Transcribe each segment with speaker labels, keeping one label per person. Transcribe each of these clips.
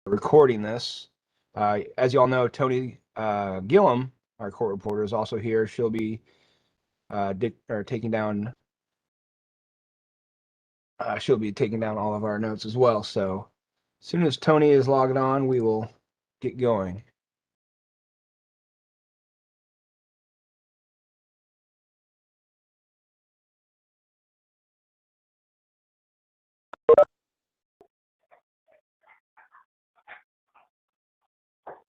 Speaker 1: recording this. As you all know, Tony Gillum, our court reporter, is also here. She'll be taking down. She'll be taking down all of our notes as well. So as soon as Tony is logged on, we will get going.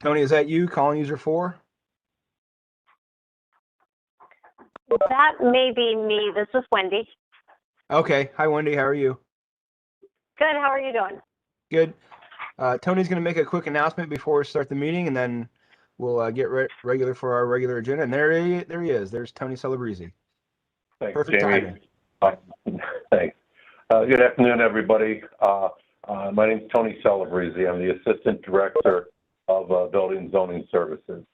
Speaker 1: Tony, is that you, calling user 4?
Speaker 2: That may be me. This is Wendy.
Speaker 1: Okay. Hi, Wendy. How are you?
Speaker 2: Good. How are you doing?
Speaker 1: Good. Tony's going to make a quick announcement before we start the meeting, and then we'll get regular for our regular agenda. And there he is. There's Tony Celebrezzi.
Speaker 3: Thanks,
Speaker 1: Perfect
Speaker 3: Jamie.
Speaker 1: timing.
Speaker 3: Thanks. Good afternoon, everybody. My name is Tony Celebrezzi. I'm the Assistant Director of Building Zoning Services.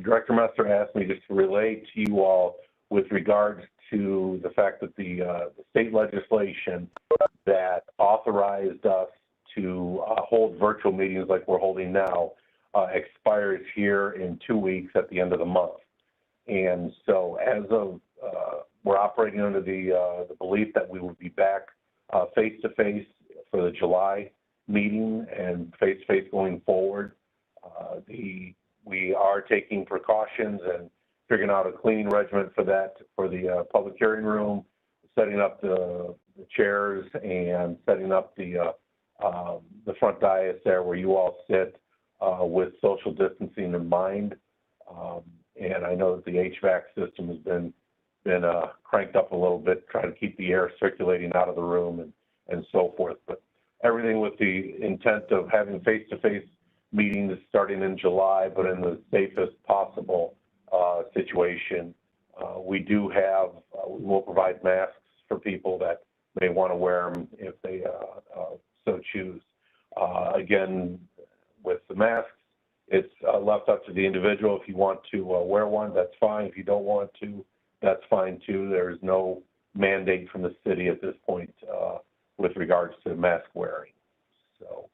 Speaker 3: Director Messer asked me just to relay to you all with regards to the fact that the state legislation that authorized us to hold virtual meetings like we're holding now expires here in 2 weeks at the end of the month. And so as of, we're operating under the belief that we will be back face-to-face for the July meeting and face-to-face going forward. We are taking precautions and figuring out a cleaning regimen for that, for the public hearing room, setting up the chairs and setting up the front dais there where you all sit with social distancing in mind. And I know that the HVAC system has been cranked up a little bit, trying to keep the air circulating out of the room and so forth. But everything with the intent of having face-to-face meetings starting in July, but in the safest possible situation. We do have, we will provide masks for people that may want to wear them if they so choose. Again, with the masks, it's left up to the individual. If you want to wear one, that's fine. If you don't want to, that's fine too. There's no mandate from the city at this point with regards to mask wearing. So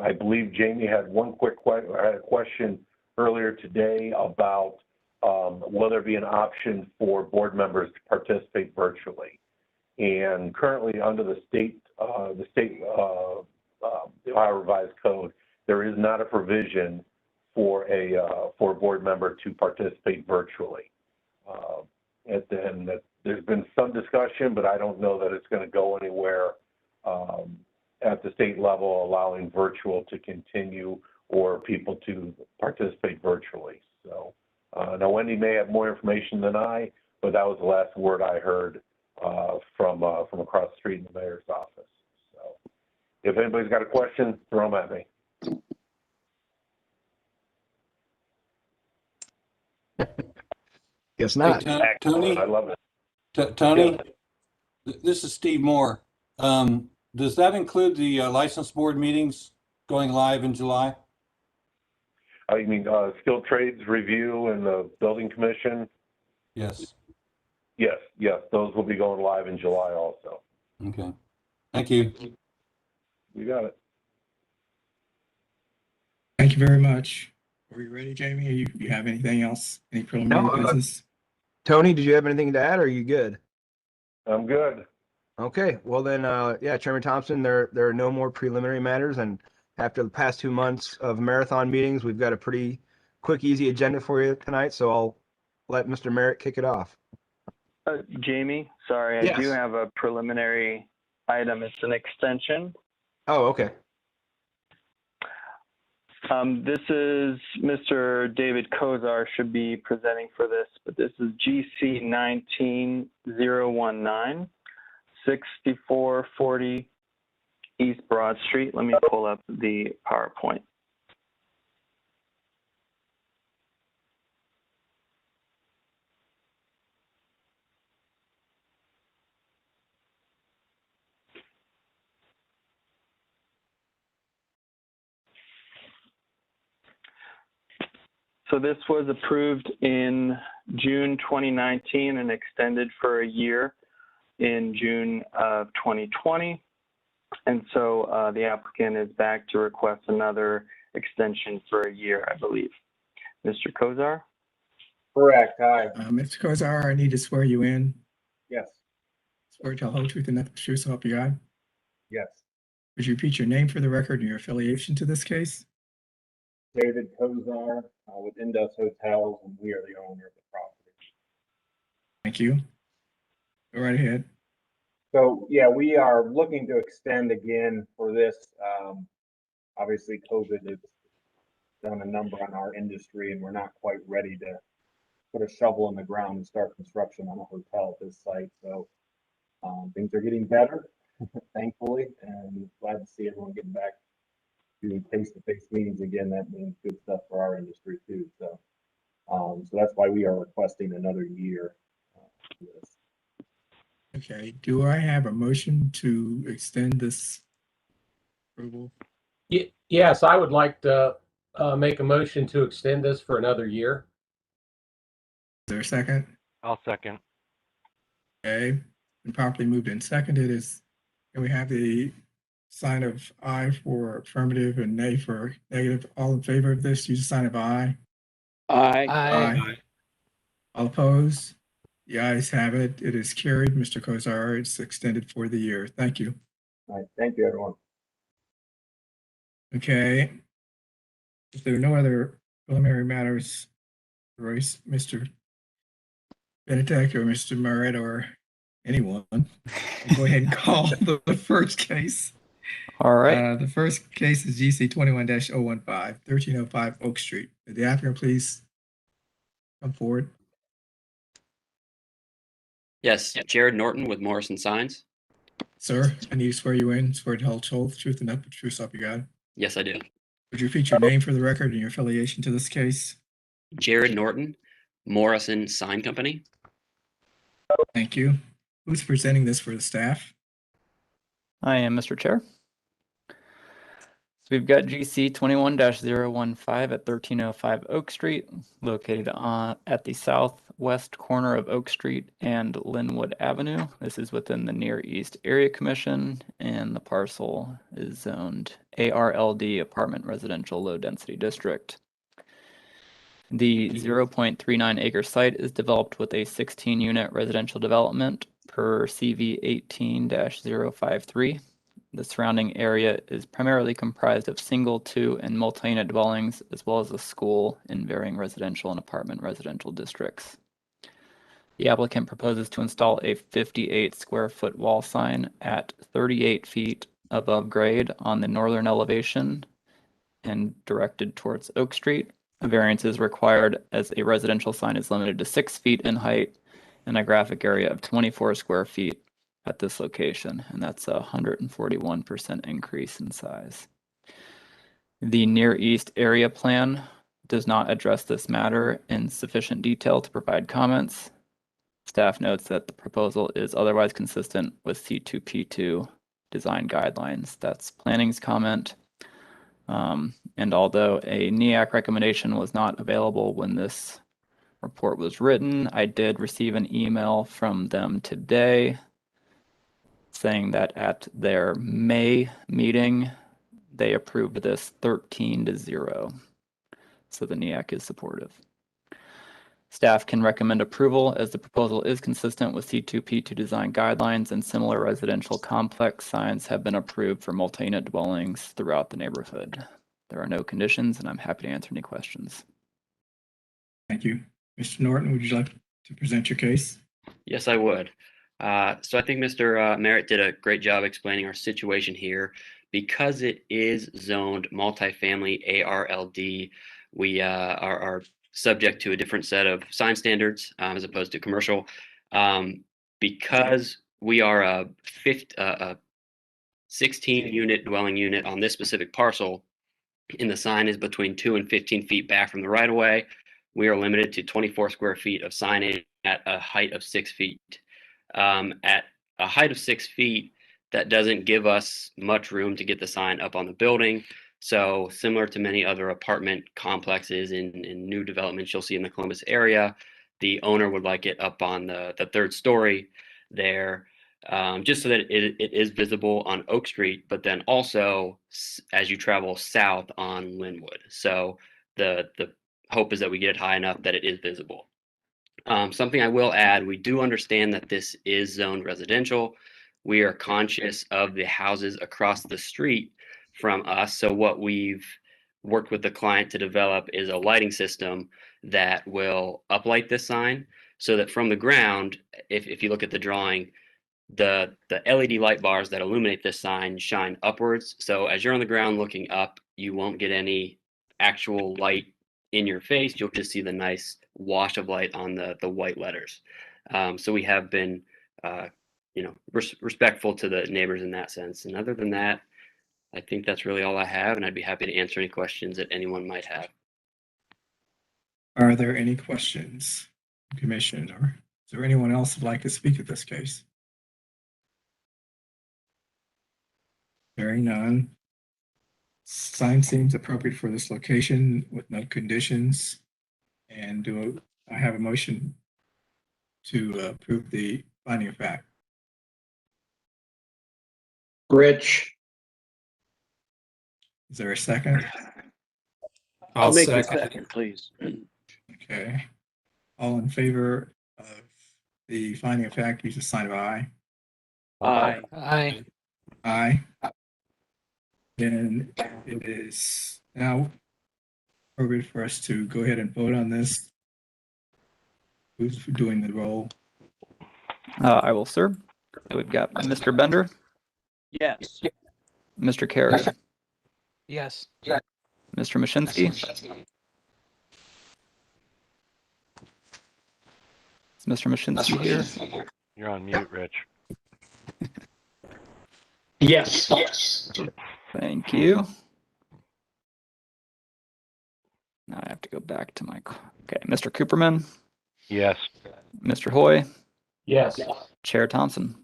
Speaker 3: I believe Jamie had one quick question earlier today about will there be an option for board members to participate virtually? And currently under the Ohio Revised Code, there is not a provision for a board member to participate virtually. And there's been some discussion, but I don't know that it's going to go anywhere at the state level, allowing virtual to continue or people to participate virtually. So now Wendy may have more information than I, but that was the last word I heard from across the street in the mayor's office. So if anybody's got a question, throw them at me.
Speaker 1: Guess not.
Speaker 4: Hey, Tony,
Speaker 3: I love it.
Speaker 4: Tony, this is Steve Moore. Does that include the license board meetings going live in July?
Speaker 3: You mean skilled trades review and the building commission?
Speaker 4: Yes.
Speaker 3: Yes, those will be going live in July also.
Speaker 4: Okay. Thank you.
Speaker 3: You got it.
Speaker 5: Thank you very much. Are we ready, Jamie? You have anything else? Any preliminary business?
Speaker 1: Tony, did you have anything to add, or are you good?
Speaker 3: I'm good.
Speaker 1: Okay, well then, yeah, Chairman Thompson, there are no more preliminary matters, and after the past 2 months of marathon meetings, we've got a pretty quick, easy agenda for you tonight, so I'll let Mr. Merritt kick it off.
Speaker 6: Jamie, sorry,
Speaker 1: Yes.
Speaker 6: I do have a preliminary item. It's an extension.
Speaker 1: Oh, okay.
Speaker 6: This is Mr. David Kozar should be presenting for this, but this is GC 19019, 6440 East Broad Street. Let me pull up the PowerPoint. So this was approved in June 2019 and extended for a year in June of 2020. And so the applicant is back to request another extension for a year, I believe. Mr. Kozar?
Speaker 7: Correct. Hi.
Speaker 5: Mr. Kozar, I need to swear you in.
Speaker 7: Yes.
Speaker 5: Swear to tell the whole truth and nothing but the truth, so help you God.
Speaker 7: Yes.
Speaker 5: Would you repeat your name for the record and your affiliation to this case?
Speaker 7: David Kozar with Indus Hotels, and we are the owner of the property.
Speaker 5: Thank you. Go right ahead.
Speaker 7: So yeah, we are looking to extend again for this. Obviously, COVID has done a number on our industry, and we're not quite ready to put a shovel in the ground and start construction on a hotel at this site. So things are getting better, thankfully, and glad to see everyone getting back doing face-to-face meetings again. That means good stuff for our industry too. So, so that's why we are requesting another year for this.
Speaker 5: Okay, do I have a motion to extend this approval?
Speaker 8: Yes, I would like to make a motion to extend this for another year.
Speaker 5: Is there a second?
Speaker 9: I'll second.
Speaker 5: Okay, and properly moved and seconded is, can we have the sign of aye for affirmative and nay for negative? All in favor of this, use the sign of aye.
Speaker 9: Aye.
Speaker 5: Aye. All opposed? The ayes have it. It is carried. Mr. Kozar, it's extended for the year. Thank you.
Speaker 7: All right, thank you, everyone.
Speaker 5: Okay. If there are no other preliminary matters, Royce, Mr. Benedek or Mr. Moret or anyone, we'll go ahead and call the first case.
Speaker 10: All right.
Speaker 5: The first case is GC 21-015, 1305 Oak Street. Would the applicant please come forward?
Speaker 10: Yes, Jared Norton with Morrison Signs.
Speaker 5: Sir, I need to swear you in. Swear to tell the whole truth and nothing but the truth, so help you God.
Speaker 10: Yes, I do.
Speaker 5: Would you repeat your name for the record and your affiliation to this case?
Speaker 10: Jared Norton, Morrison Sign Company.
Speaker 5: Thank you. Who's presenting this for the staff?
Speaker 11: I am, Mr. Chair. So we've got GC 21-015 at 1305 Oak Street, located at the southwest corner of Oak Street and Linwood Avenue. This is within the Near East Area Commission, and the parcel is zoned ARLD, Apartment Residential Low Density District. The 0.39 acre site is developed with a 16-unit residential development per CV 18-053. The surrounding area is primarily comprised of single, two, and multi-unit dwellings, as well as a school in varying residential and apartment residential districts. The applicant proposes to install a 58 square foot wall sign at 38 feet above grade on the northern elevation and directed towards Oak Street. A variance is required as a residential sign is limited to 6 feet in height and a graphic area of 24 square feet at this location, and that's a 141% increase in size. The Near East Area Plan does not address this matter in sufficient detail to provide comments. Staff notes that the proposal is otherwise consistent with C2P2 design guidelines. That's planning's comment. And although a NEAC recommendation was not available when this report was written, I did receive an email from them today saying that at their May meeting, they approved this 13-0. So the NEAC is supportive. Staff can recommend approval as the proposal is consistent with C2P2 design guidelines, and similar residential complex signs have been approved for multi-unit dwellings throughout the neighborhood. There are no conditions, and I'm happy to answer any questions.
Speaker 5: Thank you. Mr. Norton, would you like to present your case?
Speaker 10: Yes, I would. So I think Mr. Merritt did a great job explaining our situation here. Because it is zoned multifamily ARLD, we are subject to a different set of sign standards as opposed to commercial. Because we are a 16-unit dwelling unit on this specific parcel, and the sign is between 2 and 15 feet back from the right-of-way, we are limited to 24 square feet of signage at a height of 6 feet. At a height of 6 feet, that doesn't give us much room to get the sign up on the building. So similar to many other apartment complexes in new developments you'll see in the Columbus area, the owner would like it up on the third story there. just so that it is visible on Oak Street, but then also as you travel south on Linwood. So the hope is that we get it high enough that it is visible. Something I will add, we do understand that this is zoned residential. We are conscious of the houses across the street from us. So what we've worked with the client to develop is a lighting system that will uplight this sign so that from the ground, if you look at the drawing, the LED light bars that illuminate this sign shine upwards. So as you're on the ground looking up, you won't get any actual light in your face. You'll just see the nice wash of light on the white letters. So we have been, respectful to the neighbors in that sense. And other than that, I think that's really all I have, and I'd be happy to answer any questions that anyone might have.
Speaker 5: Are there any questions, Commission, or is there anyone else who'd like to speak at this case? Hearing none. Sign seems appropriate for this location with no conditions. And do I have a motion to approve the finding of fact?
Speaker 9: Rich.
Speaker 5: Is there a second?
Speaker 9: I'll make the
Speaker 4: second.
Speaker 9: second, please.
Speaker 5: Okay. All in favor of the finding of fact, use the sign of aye.
Speaker 9: Aye.
Speaker 11: Aye.
Speaker 5: Aye. Then it is now appropriate for us to go ahead and vote on this. Who's doing the roll?
Speaker 11: I will, sir. We've got Mr. Bender,
Speaker 9: Yes.
Speaker 11: Mr. Carey,
Speaker 9: Yes.
Speaker 11: Mr. Mashinsky. Is Mr. Mashinsky here?
Speaker 9: You're on mute, Rich.
Speaker 11: Yes. Thank you. Now I have to go back to my. Okay, Mr. Cooperman,
Speaker 9: Yes.
Speaker 11: Mr. Hoy,
Speaker 8: Yes.
Speaker 11: Chair Thompson.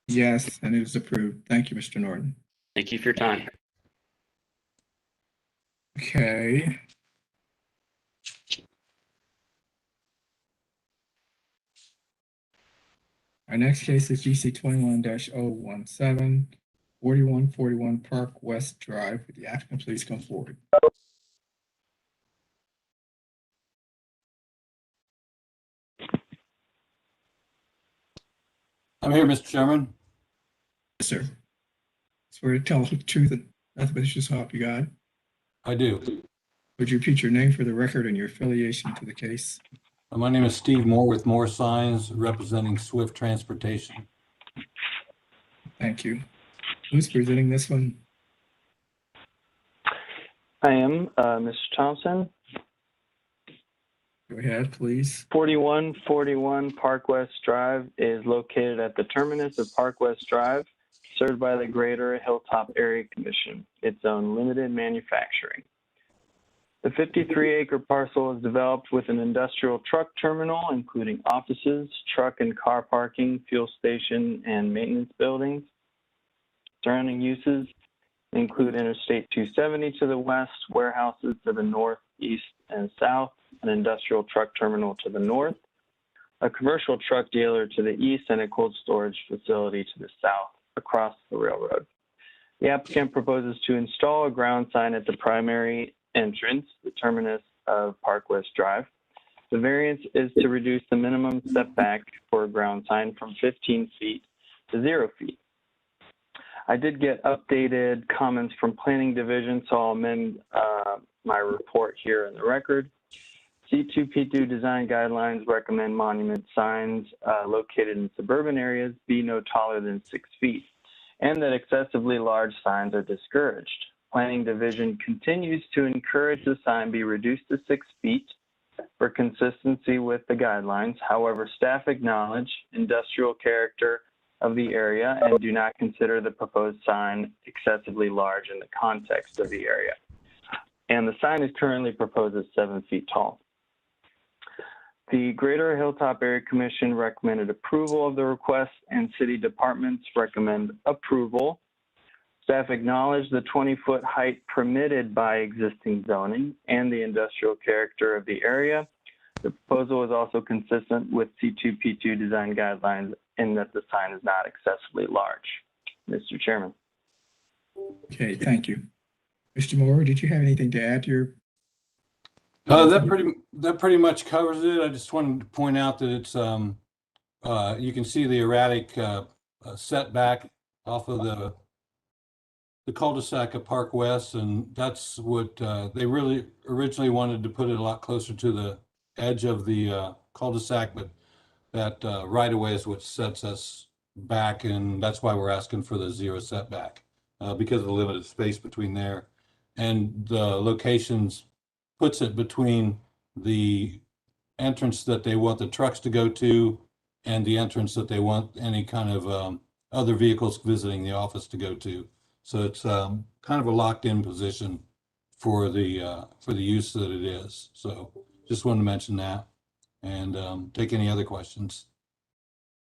Speaker 5: Yes, and it is approved. Thank you, Mr. Norton.
Speaker 10: Thank you for your time.
Speaker 5: Okay. Our next case is GC 21-017, 4141 Park West Drive. Would the applicant please come forward?
Speaker 4: I'm here, Mr. Chairman.
Speaker 5: Yes, sir. Swear to tell us the truth and nothing but the truth, so help you God.
Speaker 4: I do.
Speaker 5: Would you repeat your name for the record and your affiliation to the case?
Speaker 4: My name is Steve Moore with Moore Signs, representing Swift Transportation.
Speaker 5: Thank you. Who's presenting this one?
Speaker 6: I am Mr. Thompson.
Speaker 5: Go ahead, please.
Speaker 6: 4141 Park West Drive is located at the terminus of Park West Drive, served by the Greater Hilltop Area Commission, its own limited manufacturing. The 53-acre parcel is developed with an industrial truck terminal, including offices, truck and car parking, fuel station, and maintenance buildings. Surrounding uses include Interstate 270 to the west, warehouses to the north, east, and south, an industrial truck terminal to the north, a commercial truck dealer to the east, and a cold storage facility to the south across the railroad. The applicant proposes to install a ground sign at the primary entrance, the terminus of Park West Drive. The variance is to reduce the minimum setback for a ground sign from 15 feet to 0 feet. I did get updated comments from Planning Division, so I'll amend my report here in the record. C2P2 design guidelines recommend monument signs located in suburban areas be no taller than 6 feet, and that excessively large signs are discouraged. Planning Division continues to encourage the sign be reduced to 6 feet for consistency with the guidelines. However, staff acknowledge industrial character of the area and do not consider the proposed sign excessively large in the context of the area. And the sign is currently proposed at 7 feet tall. The Greater Hilltop Area Commission recommended approval of the request, and city departments recommend approval. Staff acknowledge the 20-foot height permitted by existing zoning and the industrial character of the area. The proposal is also consistent with C2P2 design guidelines and that the sign is not excessively large. Mr. Chairman.
Speaker 5: Okay, thank you. Mr. Moore, did you have anything to add to your?
Speaker 4: That pretty much covers it. I just wanted to point out that it's you can see the erratic setback off of the cul-de-sac at Park West, and that's what they really originally wanted to put it a lot closer to the edge of the cul-de-sac, but that right of way is what sets us back, and that's why we're asking for the 0 setback because of the limited space between there. And the locations puts it between the entrance that they want the trucks to go to and the entrance that they want any kind of other vehicles visiting the office to go to. So it's kind of a locked-in position for the use that it is. So just wanted to mention that and take any other questions.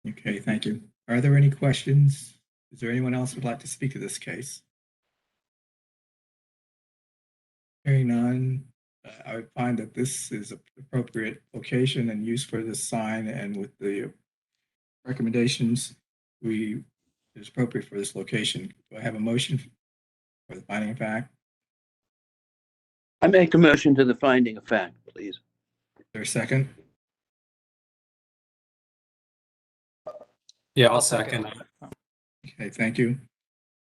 Speaker 5: Okay, thank you. Are there any questions? Is there anyone else who would like to speak to this case? Hearing none, I would find that this is an appropriate location and use for this sign, and with the recommendations, it's appropriate for this location. Do I have a motion for the finding of fact?
Speaker 9: I make a motion to the finding of fact, please.
Speaker 5: Is there a second?
Speaker 8: Yeah, I'll second.
Speaker 5: Okay, thank you.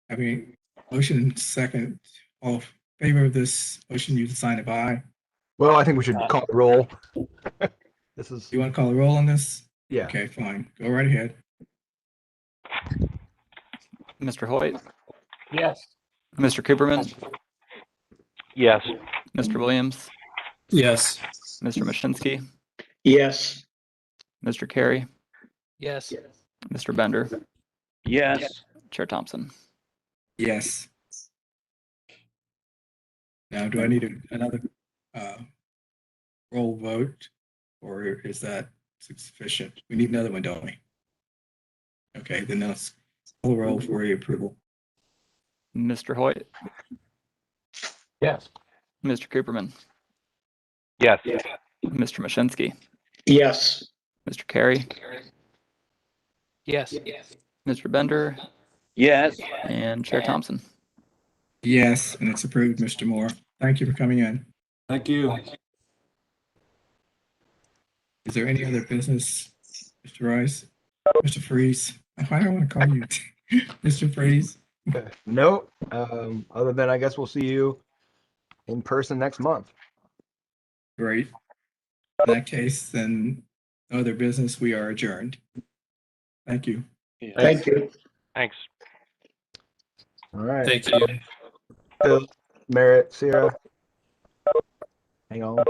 Speaker 5: Having motion and second, all in favor of this motion, you sign it by.
Speaker 1: Well, I think we should call the roll. This is,
Speaker 5: You want to call the roll on this?
Speaker 1: yeah.
Speaker 5: Okay, fine. Go right ahead.
Speaker 11: Mr. Hoyt,
Speaker 8: Yes.
Speaker 11: Mr. Cooperman,
Speaker 9: Yes.
Speaker 11: Mr. Williams,
Speaker 8: Yes.
Speaker 11: Mr. Mashinsky,
Speaker 9: Yes.
Speaker 11: Mr. Carey,
Speaker 9: Yes.
Speaker 11: Mr. Bender,
Speaker 9: Yes.
Speaker 11: Chair Thompson.
Speaker 5: Yes. Now, do I need another roll vote, or is that sufficient? We need another one, don't we? Okay, then let's call the roll for your approval.
Speaker 11: Mr. Hoyt,
Speaker 8: Yes.
Speaker 11: Mr. Cooperman,
Speaker 9: Yes.
Speaker 11: Mr. Mashinsky,
Speaker 9: Yes.
Speaker 11: Mr. Carey,
Speaker 9: Yes.
Speaker 11: Mr. Bender,
Speaker 9: Yes.
Speaker 11: and Chair Thompson.
Speaker 5: Yes, and it's approved, Mr. Moore. Thank you for coming in.
Speaker 4: Thank you.
Speaker 5: Is there any other business, Mr. Rice? Mr. Freeze? Why do I want to call you Mr. Freeze?
Speaker 1: No, other than I guess we'll see you in person next month.
Speaker 5: Great. In that case, then no other business, we are adjourned. Thank you.
Speaker 9: Thank you. Thanks.
Speaker 1: All right.
Speaker 8: Thank you.
Speaker 1: Phil, Merritt, Sierra. Hang on. All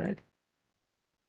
Speaker 1: right.